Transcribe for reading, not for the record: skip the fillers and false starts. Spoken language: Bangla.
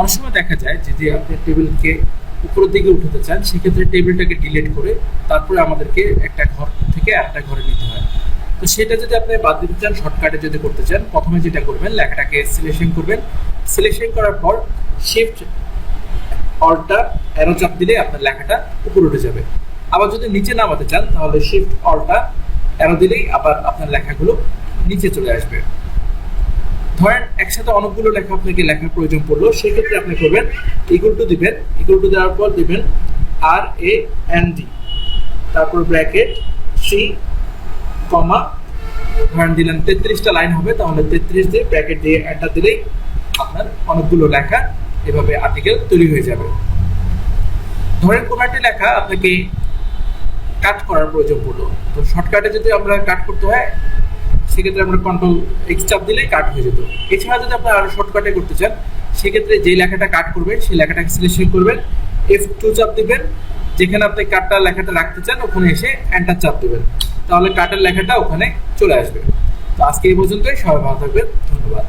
অনেক সময় দেখা যায় যে আপনি টেবিলকে উপরের দিকে উঠাতে চান, সেক্ষেত্রে টেবিলটাকে ডিলিট করে তারপরে আমাদেরকে একটা ঘর থেকে একটা ঘরে নিতে হয়। তো সেটা যদি আপনি বাদ দিতে চান, শর্টকাটে যদি করতে চান, প্রথমে যেটা করবেন, লেখাটাকে সিলেকশন করবেন। সিলেকশন করার পর শিফট অল্টা অ্যারো চাপ দিলে আপনার লেখাটা উপরে উঠে যাবে। আবার যদি নিচে নামাতে চান তাহলে শিফট অল্টা অ্যারো দিলেই আবার আপনার লেখাগুলো নিচে চলে আসবে। ধরেন একসাথে অনেকগুলো লেখা আপনাকে লেখার প্রয়োজন পড়লো, সেক্ষেত্রে আপনি করবেন ইকুয়াল টু দিবেন, ইকুয়াল টু দেওয়ার পর দিবেন RAND, তারপর ব্র্যাকেট 3 কমা, ধরেন দিলেন 33টা লাইন হবে, তাহলে 33 দিয়ে ব্র্যাকেট দিয়ে এন্টার দিলেই আপনার অনেকগুলো লেখা এভাবে আর্টিকেল তৈরি হয়ে যাবে। ধরেন কোনো একটা লেখা আপনাকে কাট করার প্রয়োজন পড়লো, তো শর্টকাটে যদি আমরা কাট করতে হয় সেক্ষেত্রে আমরা কন্ট্রোল এক্স চাপ দিলেই কাট হয়ে যেত। এছাড়া যদি আপনি আরো শর্টকাটে করতে চান, সেক্ষেত্রে যে লেখাটা কাট করবেন সেই লেখাটাকে সিলেকশন করবেন, F2 চাপ দিবেন, যেখানে আপনি কাটটা লেখাটা রাখতে চান ওখানে এসে এন্টার চাপ দিবেন, তাহলে কাটের লেখাটা ওখানে চলে আসবে। তো আজকে এই পর্যন্তই, সবাই ভালো থাকবেন, ধন্যবাদ।